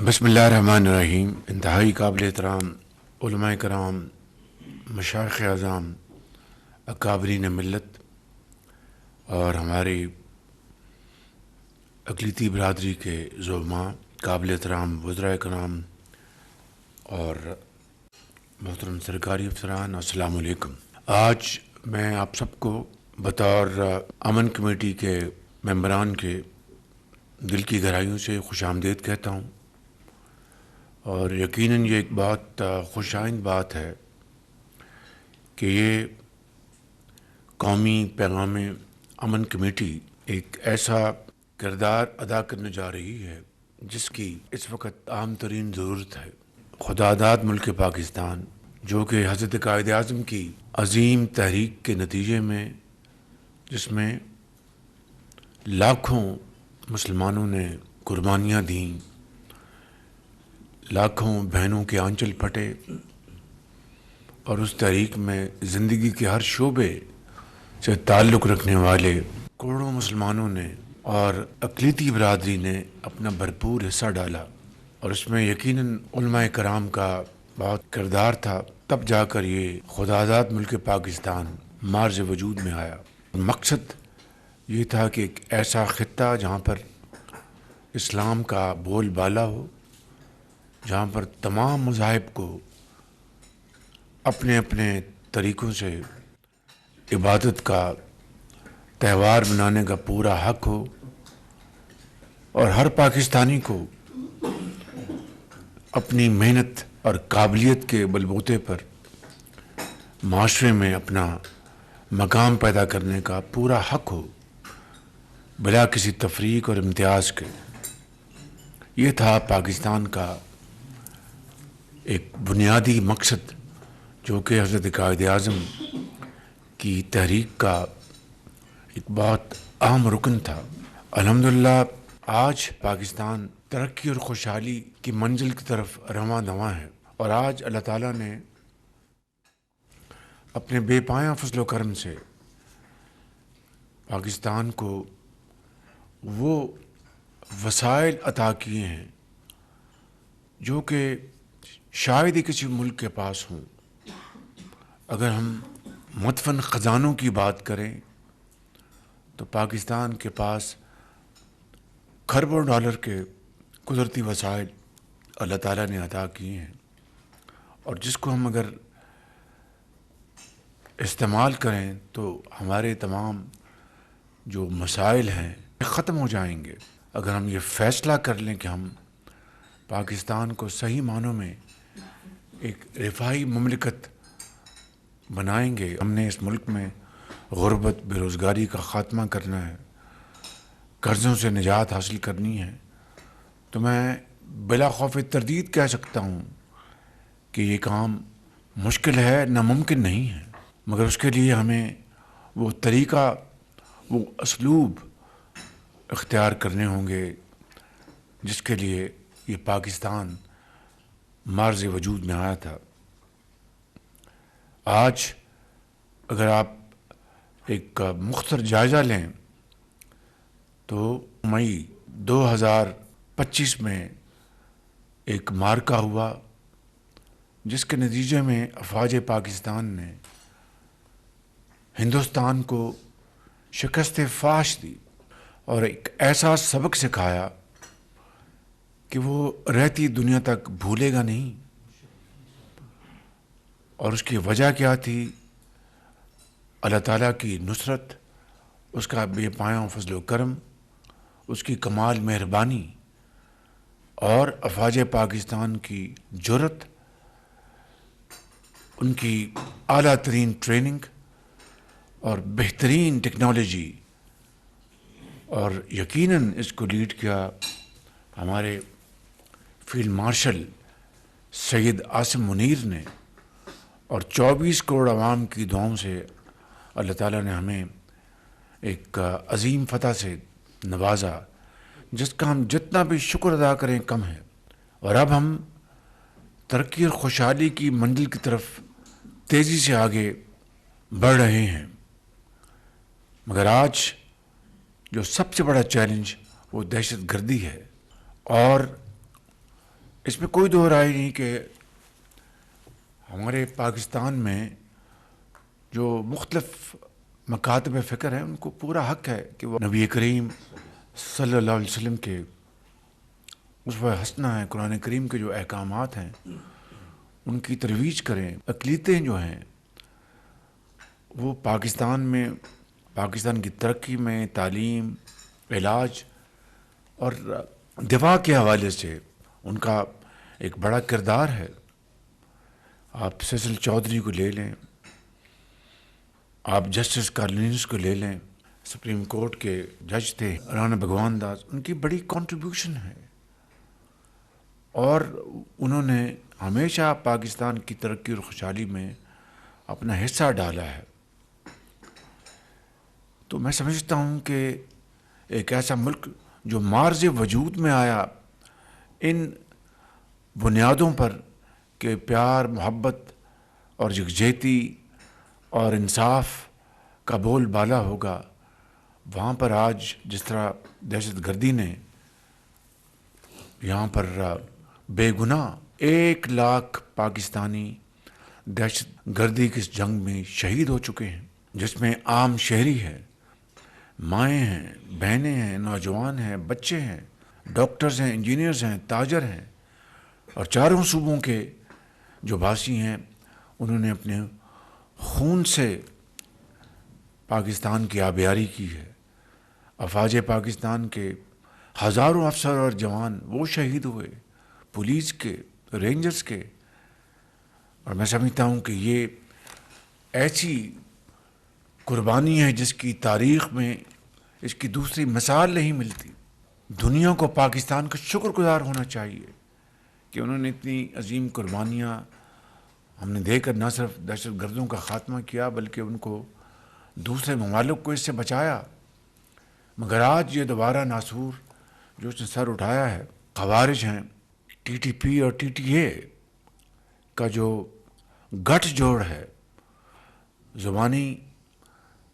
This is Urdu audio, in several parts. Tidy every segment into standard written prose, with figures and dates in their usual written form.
بسم اللہ الرحمن الرحیم۔ انتہائی قابل احترام علماء کرام، مشائخ اعظام، اکابرین ملت اور ہماری اقلیتی برادری کے زعماء، قابل احترام وزرائے کرام اور محترم سرکاری افسران، السلام علیکم۔ آج میں آپ سب کو بطور امن کمیٹی کے ممبران کے دل کی گہرائیوں سے خوش آمدید کہتا ہوں، اور یقیناً یہ ایک بہت خوش آئند بات ہے کہ یہ قومی پیغام امن کمیٹی ایک ایسا کردار ادا کرنے جا رہی ہے جس کی اس وقت عام ترین ضرورت ہے۔ خدا داد ملک پاکستان، جو کہ حضرت قائد اعظم کی عظیم تحریک کے نتیجے میں، جس میں لاکھوں مسلمانوں نے قربانیاں دیں، لاکھوں بہنوں کے آنچل پھٹے، اور اس تحریک میں زندگی کے ہر شعبے سے تعلق رکھنے والے کروڑوں مسلمانوں نے اور اقلیتی برادری نے اپنا بھرپور حصہ ڈالا، اور اس میں یقیناً علماء کرام کا بہت کردار تھا۔ تب جا کر یہ خداداد ملک پاکستان مارز وجود میں آیا۔ مقصد یہ تھا کہ ایک ایسا خطہ جہاں پر اسلام کا بول بالا ہو، جہاں پر تمام مذاہب کو اپنے اپنے طریقوں سے عبادت کا تہوار منانے کا پورا حق ہو، اور ہر پاکستانی کو اپنی محنت اور قابلیت کے بلبوتے پر معاشرے میں اپنا مقام پیدا کرنے کا پورا حق ہو، بلا کسی تفریق اور امتیاز کے۔ یہ تھا پاکستان کا ایک بنیادی مقصد، جو کہ حضرت قائد اعظم کی تحریک کا ایک بہت اہم رکن تھا۔ الحمدللہ آج پاکستان ترقی اور خوشحالی کی منزل کی طرف رواں دواں ہے، اور آج اللہ تعالیٰ نے اپنے بے پایاں فضل و کرم سے پاکستان کو وہ وسائل عطا کیے ہیں جو کہ شاید ہی کسی ملک کے پاس ہوں۔ اگر ہم مدفن خزانوں کی بات کریں تو پاکستان کے پاس کھربوں ڈالر کے قدرتی وسائل اللہ تعالیٰ نے عطا کیے ہیں، اور جس کو ہم اگر استعمال کریں تو ہمارے تمام جو مسائل ہیں ختم ہو جائیں گے۔ اگر ہم یہ فیصلہ کر لیں کہ ہم پاکستان کو صحیح معنوں میں ایک رفاہی مملکت بنائیں گے، ہم نے اس ملک میں غربت، بے روزگاری کا خاتمہ کرنا ہے، قرضوں سے نجات حاصل کرنی ہے، تو میں بلا خوف تردید کہہ سکتا ہوں کہ یہ کام مشکل ہے، ناممکن نہیں ہے، مگر اس کے لیے ہمیں وہ طریقہ، وہ اسلوب اختیار کرنے ہوں گے جس کے لیے یہ پاکستان مارز وجود میں آیا تھا۔ آج اگر آپ ایک مختصر جائزہ لیں تو مئی 2025 میں ایک معرکہ ہوا جس کے نتیجے میں افواج پاکستان نے ہندوستان کو شکست فاش دی، اور ایک ایسا سبق سکھایا کہ وہ رہتی دنیا تک بھولے گا نہیں۔ اور اس کی وجہ کیا تھی؟ اللہ تعالیٰ کی نصرت، اس کا بے پایاں فضل و کرم، اس کی کمال مہربانی، اور افواج پاکستان کی جرأت، ان کی اعلیٰ ترین ٹریننگ اور بہترین ٹیکنالوجی، اور یقیناً اس کو لیڈ کیا ہمارے فیلڈ مارشل سید عاصم منیر نے، اور 24 کروڑ عوام کی دعاؤں سے اللہ تعالیٰ نے ہمیں ایک عظیم فتح سے نوازا، جس کا ہم جتنا بھی شکر ادا کریں کم ہے۔ اور اب ہم ترقی اور خوشحالی کی منزل کی طرف تیزی سے آگے بڑھ رہے ہیں، مگر آج جو سب سے بڑا چیلنج وہ دہشت گردی ہے، اور اس میں کوئی دو رائے نہیں کہ ہمارے پاکستان میں جو مختلف مکاتب فکر ہیں ان کو پورا حق ہے کہ وہ نبی کریم صلی اللہ علیہ وسلم کے اسوہ حسنہ ہیں، قرآن کریم کے جو احکامات ہیں ان کی ترویج کریں. اقلیتیں جو ہیں وہ پاکستان میں، پاکستان کی ترقی میں، تعلیم، علاج اور دفاع کے حوالے سے ان کا ایک بڑا کردار ہے. آپ سیسل چودھری کو لے لیں، آپ جسٹس کارلینس کو لے لیں، سپریم کورٹ کے جج تھے رانا بھگوان داس، ان کی بڑی کنٹریبیوشن ہے اور انہوں نے ہمیشہ پاکستان کی ترقی اور خوشحالی میں اپنا حصہ ڈالا ہے. تو میں سمجھتا ہوں کہ ایک ایسا ملک جو مارز وجود میں آیا ان بنیادوں پر کہ پیار، محبت اور یکجہتی اور انصاف کا بول بالا ہوگا، وہاں پر آج جس طرح دہشت گردی نے یہاں پر بے گناہ 1,00,000 پاکستانی دہشت گردی کی اس جنگ میں شہید ہو چکے ہیں، جس میں عام شہری ہے، مائیں ہیں، بہنیں ہیں، نوجوان ہیں، بچے ہیں، ڈاکٹرز ہیں، انجینئرز ہیں، تاجر ہیں، اور چاروں صوبوں کے جو باسی ہیں انہوں نے اپنے خون سے پاکستان کی آبیاری کی ہے. افواج پاکستان کے ہزاروں افسر اور جوان وہ شہید ہوئے، پولیس کے، رینجرز کے، اور میں سمجھتا ہوں کہ یہ ایسی قربانی ہے جس کی تاریخ میں اس کی دوسری مثال نہیں ملتی. دنیا کو پاکستان کا شکر گزار ہونا چاہیے کہ انہوں نے اتنی عظیم قربانیاں ہم نے دے کر نہ صرف دہشت گردوں کا خاتمہ کیا بلکہ ان کو دوسرے ممالک کو اس سے بچایا. مگر آج یہ دوبارہ ناسور جو اس نے سر اٹھایا ہے، خوارج ہیں، ٹی ٹی پی اور ٹی ٹی اے کا جو گٹھ جوڑ ہے، زبانی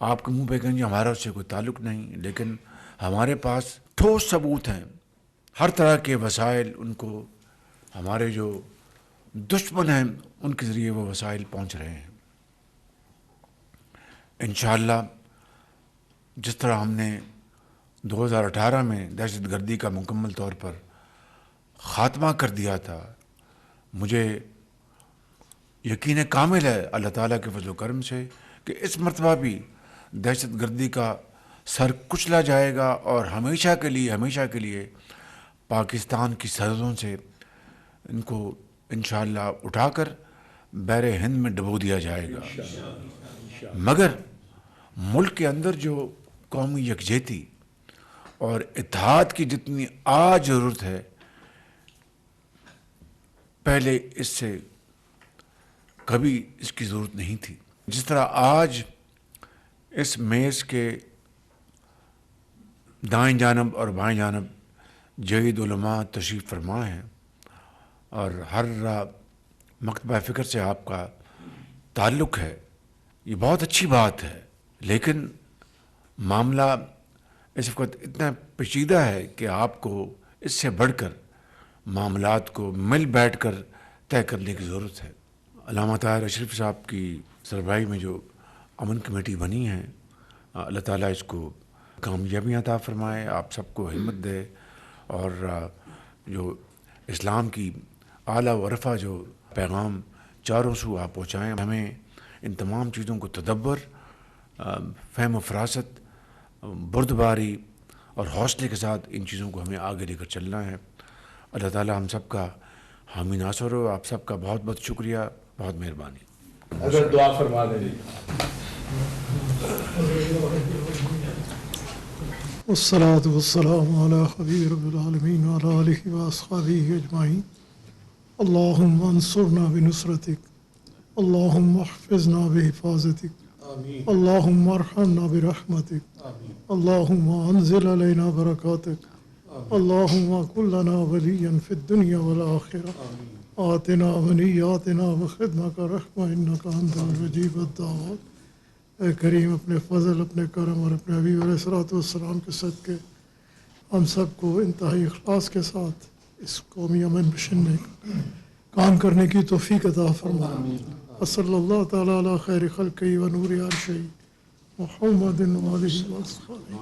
آپ کے منہ پہ کہیں ہمارا اس سے کوئی تعلق نہیں، لیکن ہمارے پاس ٹھوس ثبوت ہیں، ہر طرح کے وسائل ان کو ہمارے جو دشمن ہیں ان کے ذریعے وہ وسائل پہنچ رہے ہیں. انشاءاللہ جس طرح ہم نے 2018 میں دہشت گردی کا مکمل طور پر خاتمہ کر دیا تھا، مجھے یقین کامل ہے اللہ تعالیٰ کے فضل و کرم سے کہ اس مرتبہ بھی دہشت گردی کا سر کچلا جائے گا اور ہمیشہ کے لیے پاکستان کی سرحدوں سے ان کو انشاءاللہ اٹھا کر بحر ہند میں ڈبو دیا جائے گا. مگر ملک کے اندر جو قومی یکجہتی اور اتحاد کی جتنی آج ضرورت ہے، پہلے اس سے کبھی اس کی ضرورت نہیں تھی. جس طرح آج اس میز کے دائیں جانب اور بائیں جانب جید علماء تشریف فرما ہیں اور ہر مکتبہ فکر سے آپ کا تعلق ہے، یہ بہت اچھی بات ہے. لیکن معاملہ اس وقت اتنا پیچیدہ ہے کہ آپ کو اس سے بڑھ کر معاملات کو مل بیٹھ کر طے کرنے کی ضرورت ہے. علامہ طاہر اشرف صاحب کی سربراہی میں جو امن کمیٹی بنی ہے، اللہ تعالیٰ اس کو کامیابی عطا فرمائے، آپ سب کو ہمت دے اور جو اسلام کی اعلیٰ و رفع جو پیغام چاروں سو آپ پہنچائیں. ہمیں ان تمام چیزوں کو تدبر، فہم و فراست، بردباری اور حوصلے کے ساتھ ان چیزوں کو ہمیں آگے لے کر چلنا ہے. اللہ تعالیٰ ہم سب کا حامی ناصر ہو. آپ سب کا بہت بہت شکریہ، بہت مہربانی. اگر دعا فرما دیں. والصلاة والسلام على خبير رب العالمين وعلى آله وأصحابه أجمعين. اللهم انصرنا بنصرتك، اللهم احفظنا بحفاظتك، اللهم ارحمنا برحمتك، اللهم انزل علينا بركاتك، اللهم كن لنا وليا في الدنيا والآخرة، آتنا منياتنا وخدمك رحمة إنك أنت المجيب الدعوات. اے کریم اپنے فضل، اپنے کرم اور اپنے حبیب علیہ الصلوۃ والسلام کے صدقے ہم سب کو انتہائی اخلاص کے ساتھ اس قومی امن مشن میں کام کرنے کی توفیق عطا فرما. صلی اللہ تعالیٰ علی خیر خلقہ و نور عرشہ محمد و آلہ و اصحابہ.